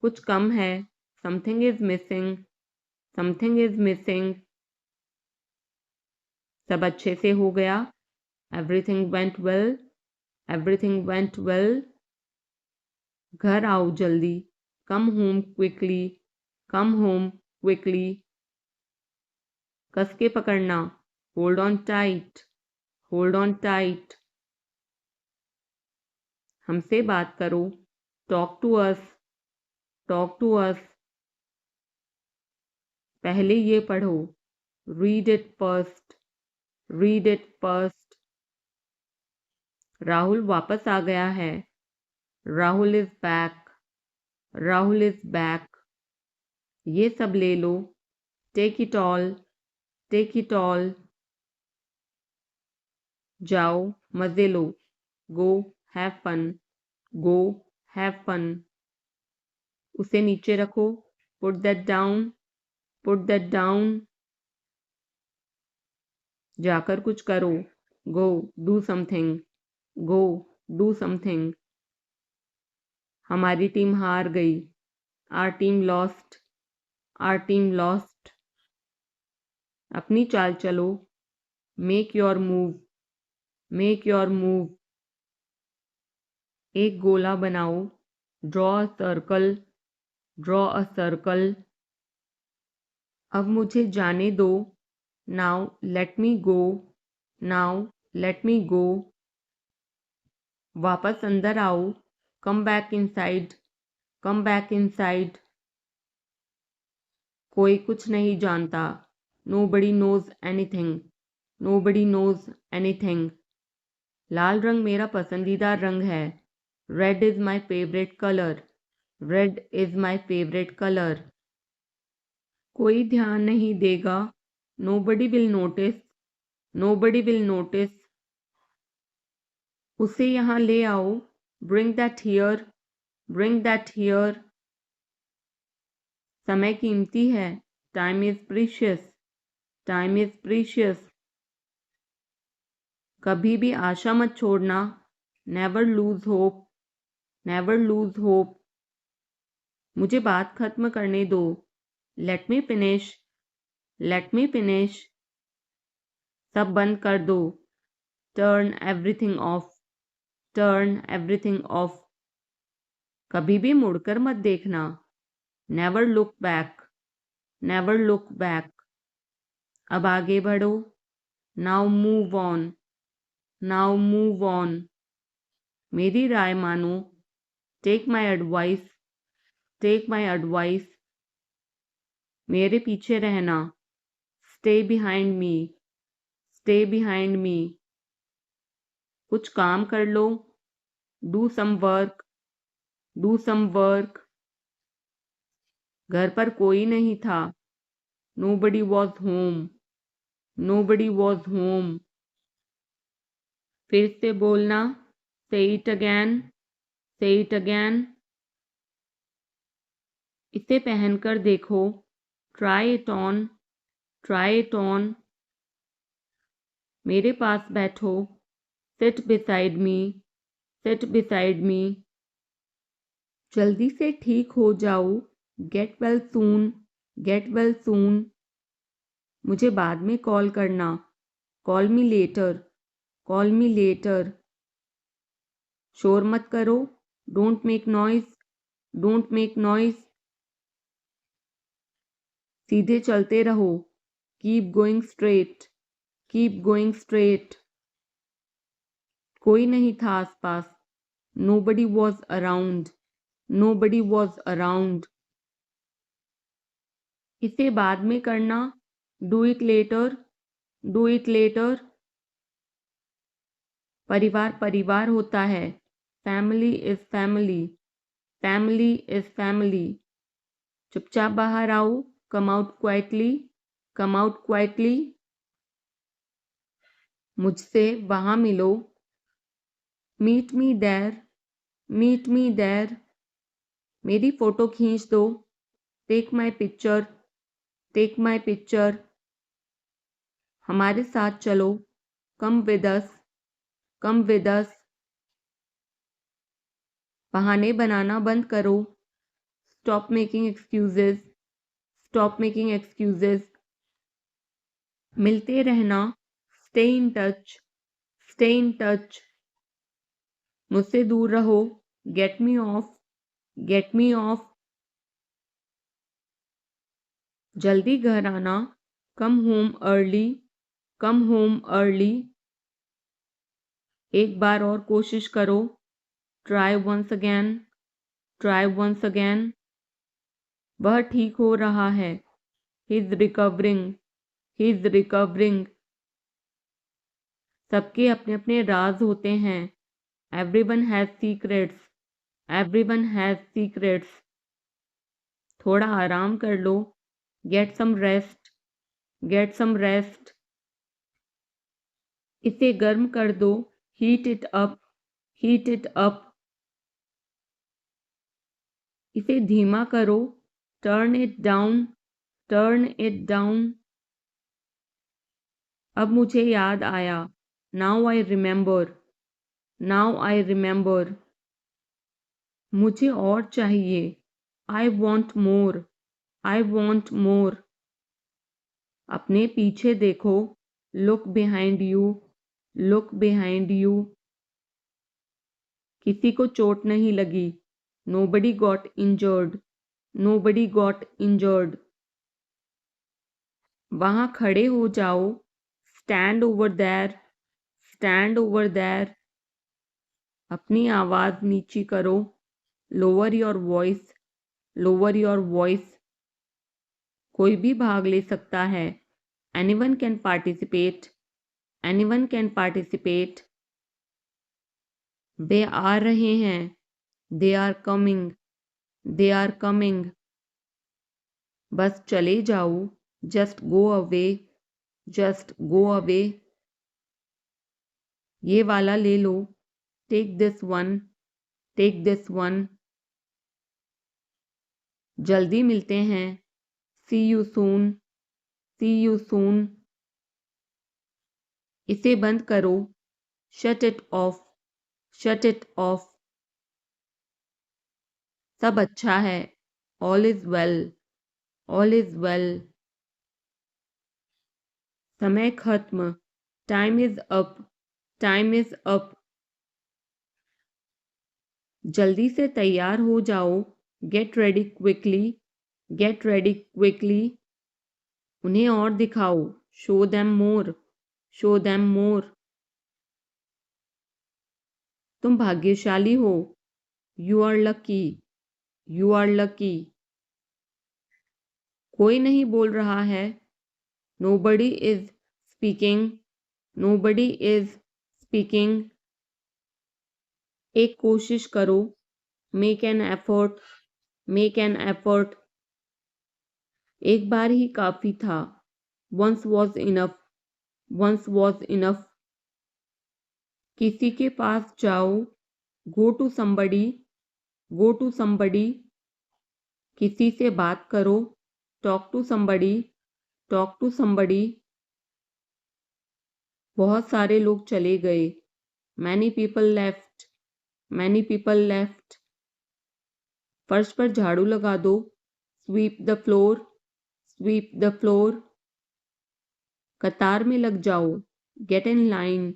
कुछ कम है, something is missing, something is missing. सब अच्छे से हो गया, everything went well, everything went well. घर आओ जल्दी, come home quickly, come home quickly. कस के पकड़ना, hold on tight, hold on tight. हमसे बात करो, talk to us, talk to us. पहले ये पढ़ो, read it first, read it first. Rahul वापस आ गया है, Rahul is back, Rahul is back. ये सब ले लो, take it all, take it all. जाओ मजे लो, go have fun, go have fun. उसे नीचे रखो, put that down, put that down. जाकर कुछ करो, go do something, go do something. हमारी टीम हार गई, our team lost, are team lost. अपनी चाल चलो, make your move, make your move. एक गोला बनाओ, draw a circle, draw a circle. अब मुझे जाने दो, now let me go, now let me go. वापस अंदर आओ, come back inside, come back inside. कोई कुछ नहीं जानता, nobody knows anything, nobody knows anything. लाल रंग मेरा पसंदीदा रंग है, red is my favourite colour, red is my favourite colour. कोई ध्यान नहीं देगा, nobody will notice, nobody will notice. उसे यहाँ ले आओ, bring that here, bring that here. समय कीमती है, time is precious, time is precious. कभी भी आशा मत छोड़ना, never lose hope, never lose hope. मुझे बात खत्म करने दो, let me finish, let me finish. सब बंद कर दो। Turn everything of. Turn everything of. कभी भी मुड़कर मत देखना। Never look back. Never look back. अब आगे बढ़ो। Now move on. Now move on. मेरी राय मानो। Take my advice. Take my advice. मेरे पीछे रहना। Stay behind me. Stay behind me. कुछ काम कर लो। Do some work. Do some work. घर पर कोई नहीं था। Nobody was home. Nobody was home. फिर से बोलना। Say it again. Say it again. इसे पहनकर देखो। Try it on. Try it on. मेरे पास बैठो। Seat beside me. Seat beside me. जल्दी से ठीक हो जाओ। Get well soon. Get well soon. मुझे बाद में कॉल करना। Call me later. Call me later. शोर मत करो। Don't make noise. Don't make noise. सीधे चलते रहो। Keep going straight. Keep going straight. कोई नहीं था आसपास। Nobody was around. Nobody was around. इसे बाद में करना। Do it later. Do it later. परिवार परिवार होता है। Family is family. Family is family. चुपचाप बाहर आओ। Come out quietly. Come out quietly. मुझसे वहां मिलो। Meet me there. Meet me there. मेरी फोटो खींच दो। Take my picture. Take my picture. हमारे साथ चलो। Come with us. Come with us. बहाने बनाना बंद करो। Stop making excuses. Stop making excuses. मिलते रहना। Stay in touch. Stay in touch. मुझसे दूर रहो। Get me off. Get me off. जल्दी घर आना। Come home early. Come home early. एक बार और कोशिश करो। Try once again. Try once again. वह ठीक हो रहा है। He is recovering. He is recovering. सबके अपने अपने राज होते हैं। Everyone has secrets. Everyone has secrets. थोड़ा आराम कर लो। Get some rest. Get some rest. इसे गर्म कर दो। Heat it up. Heat it up. इसे धीमा करो। Turn it down. Turn it down. अब मुझे याद आया। Now I remember. Now I remember. मुझे और चाहिए। I want more. I want more. अपने पीछे देखो। Look behind you. Look behind you. किसी को चोट नहीं लगी। Nobody got injured. Nobody got injured. वहां खड़े हो जाओ। Stand over there. Stand over there. अपनी आवाज नीची करो। Lower your voice. Lower your voice. कोई भी भाग ले सकता है। Anyone can participate. Anyone can participate. वे आ रहे हैं। They are coming. They are coming. बस चले जाओ। Just go away. Just go away. ये वाला ले लो। Take this one. Take this one. जल्दी मिलते हैं। See you soon. See you soon. इसे बंद करो। Shut it off. Shut it off. सब अच्छा है। All is well. All is well. समय खत्म, time is up, time is up. जल्दी से तैयार हो जाओ, get ready quickly, get ready quickly. उन्हें और दिखाओ, show them more, show them more. तुम भाग्यशाली हो, you are lucky, you are lucky. कोई नहीं बोल रहा है, nobody is speaking, nobody is speaking. एक कोशिश करो, make an effort, make an effort. एक बार ही काफी था, once was enough, once was enough. किसी के पास जाओ, go to somebody, go to somebody. किसी से बात करो, talk to somebody, talk to somebody. बहुत सारे लोग चले गए, many people left, many people left. फर्श पर झाड़ू लगा दो, sweep the floor, sweep the floor. कतार में लग जाओ, get in line,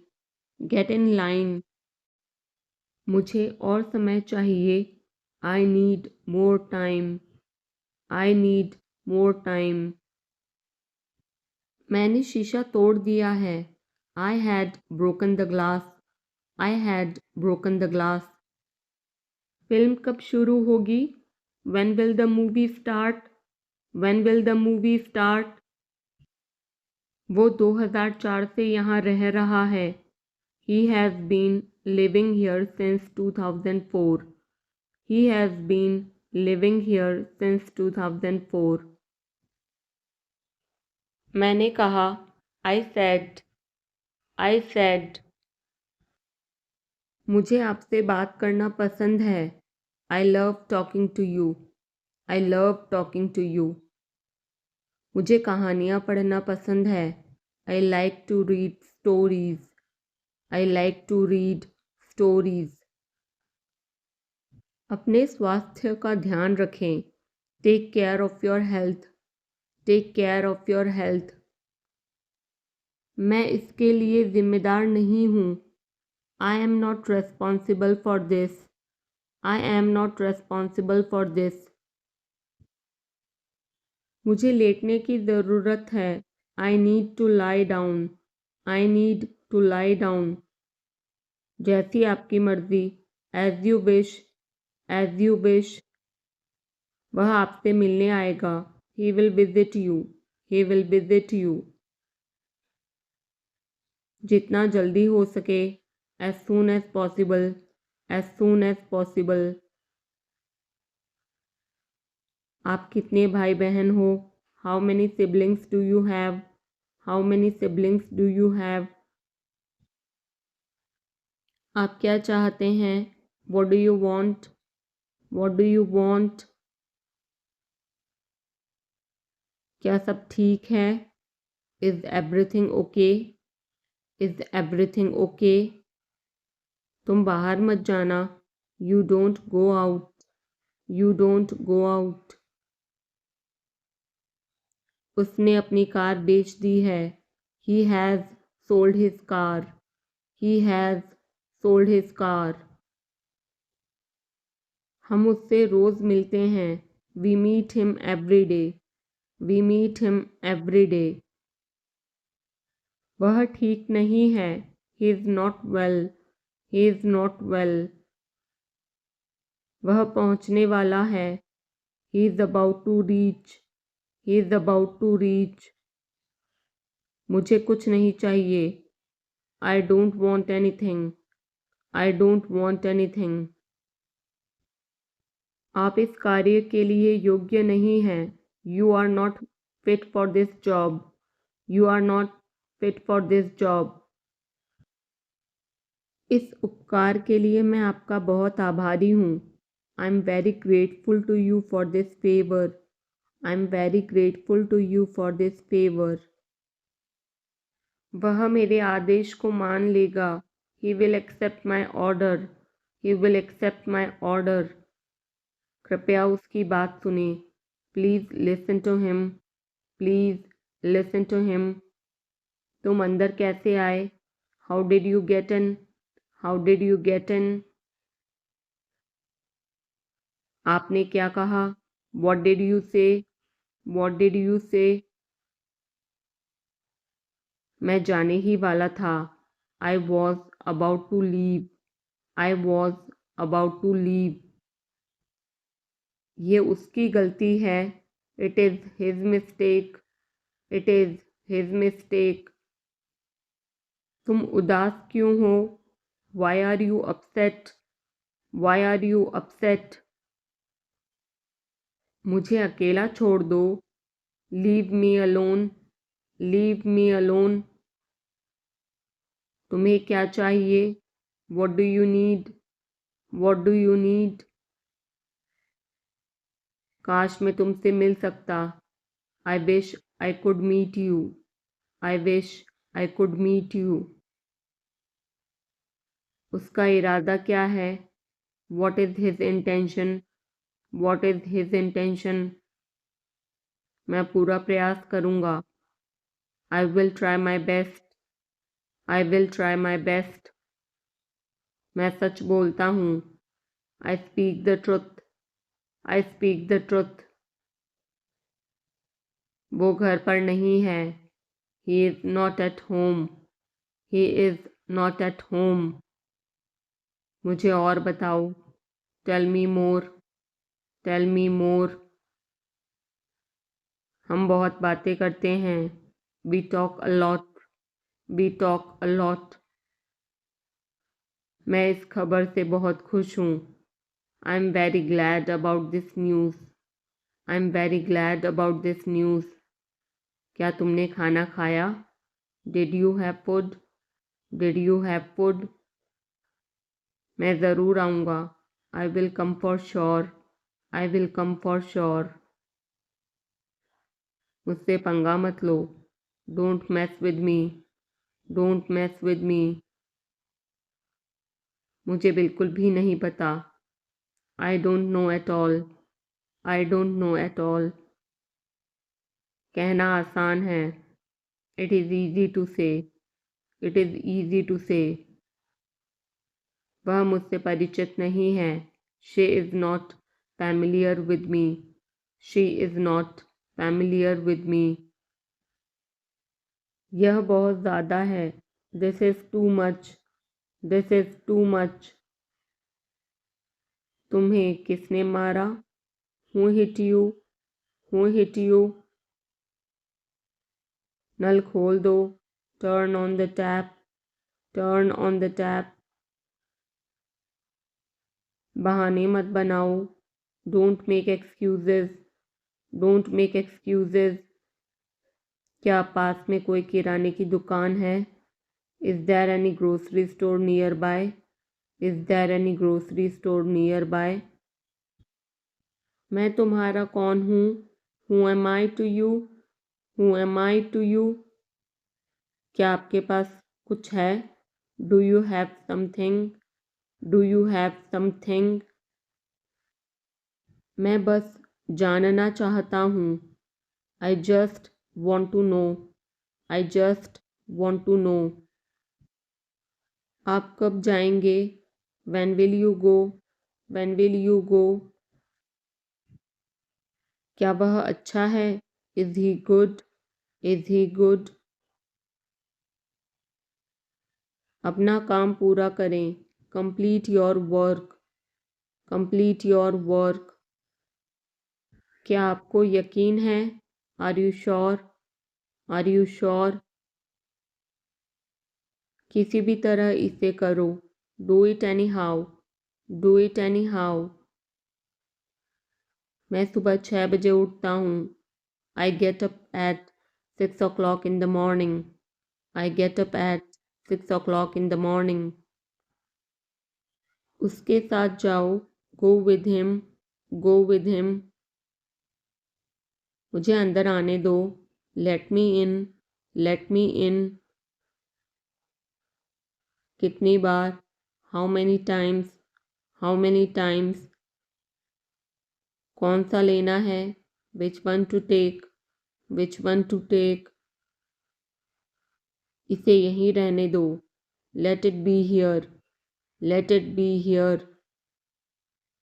get in line. मुझे और समय चाहिए, I need more time, I need more time. मैंने शीशा तोड़ दिया है, I had broken the glass, I had broken the glass. Film कब शुरू होगी, when will the movie start, when will the movie start. वो 2004 से यहाँ रह रहा है, he has been living here since 2004, he has been living here since 2004। मैंने कहा, आई सेड, आई सेड। मुझे आपसे बात करना पसंद है, I love talking to you, I love talking to you. मुझे कहानियाँ पढ़ना पसंद है, I like to read stories, I like to read stories. अपने स्वास्थ्य का ध्यान रखें, take care of your health, take care of your health. मैं इसके लिए जिम्मेदार नहीं हूँ, I am not responsible for this, I am not responsible for this. मुझे लेटने की ज़रूरत है, I need to lie down, I need to lie down. जैसी आपकी मर्ज़ी, as you wish, as you wish. वह आपसे मिलने आएगा, he will visit you, he will visit you. जितना जल्दी हो सके, as soon as possible, as soon as possible. आप कितने भाई बहन हो, how many siblings do you have, how many siblings do you have. आप क्या चाहते हैं, what do you want, what do you want. क्या सब ठीक है, is everything okay, is everything okay. तुम बाहर मत जाना, you don't go out, you don't go out. उसने अपनी कार बेच दी है, he has sold his car, he has sold his car. हम उससे रोज़ मिलते हैं, we meet him every day, we meet him every day. वह ठीक नहीं है, he is not well, he is not well. वह पहुंचने वाला है, he is about to reach, he is about to reach. मुझे कुछ नहीं चाहिए, I don't want anything, I don't want anything. आप इस कार्य के लिए योग्य नहीं हैं, you are not fit for this job, you are not fit for this job. इस उपकार के लिए मैं आपका बहुत आभारी हूँ, I am very grateful to you for this favour, I am very grateful to you for this favour. वह मेरे आदेश को मान लेगा, he will accept my order, he will accept my order. कृपया उसकी बात सुने, please listen to him, please listen to him. तुम अंदर कैसे आए? How did you get in? How did you get in? आपने क्या कहा? What did you say? What did you say? मैं जाने ही वाला था। I was about to leave. I was about to leave. ये उसकी गलती है। It is his mistake. It is his mistake. तुम उदास क्यों हो? Why are you upset? Why are you upset? मुझे अकेला छोड़ दो। Leave me alone. Leave me alone. तुम्हें क्या चाहिए? What do you need? What do you need? काश मैं तुमसे मिल सकता। I wish I could meet you. I wish I could meet you. उसका इरादा क्या है? What is his intention? What is his intention? मैं पूरा प्रयास करूँगा। I will try my best. I will try my best. मैं सच बोलता हूँ। I speak the truth. I speak the truth. वो घर पर नहीं है। He is not at home. He is not at home. मुझे और बताओ। Tell me more. Tell me more. हम बहुत बातें करते हैं। We talk a lot. We talk a lot. मैं इस खबर से बहुत खुश हूँ। I'm very glad about this news. I'm very glad about this news. क्या तुमने खाना खाया? Did you have food? Did you have food? मैं ज़रूर आऊँगा। I will come for sure. I will come for sure. मुझसे पंगा मत लो। Don't mess with me. Don't mess with me. मुझे बिल्कुल भी नहीं पता। I don't know at all. I don't know at all. कहना आसान है। It is easy to say. It is easy to say. वह मुझसे परिचित नहीं है। She is not familiar with me. She is not familiar with me. यह बहुत ज़्यादा है। This is too much. This is too much. तुम्हें किसने मारा? Who hit you? Who hit you? नल खोल दो। Turn on the tap. Turn on the tap. बहाने मत बनाओ। Don't make excuses. Don't make excuses. क्या पास में कोई किराने की दुकान है? Is there any grocery store nearby? Is there any grocery store nearby? मैं तुम्हारा कौन हूँ? Who am I to you? Who am I to you? क्या आपके पास कुछ है? Do you have something? Do you have something? मैं बस जानना चाहता हूँ। I just want to know. I just want to know. आप कब जाएंगे? When will you go? When will you go? क्या वह अच्छा है? Is he good? Is he good? अपना काम पूरा करें। Complete your work. Complete your work. क्या आपको यकीन है? Are you sure? Are you sure? किसी भी तरह इसे करो। Do it anyhow. Do it anyhow. मैं सुबह 6 बजे उठता हूँ। I get up at 6 o'clock in the morning. I get up at 6 o'clock in the morning. उसके साथ जाओ। Go with him. Go with him. मुझे अंदर आने दो। Let me in. Let me in. कितनी बार? How many times? How many times? कौन सा लेना है? Which one to take? Which one to take? इसे यहीं रहने दो। Let it be here. Late it be here.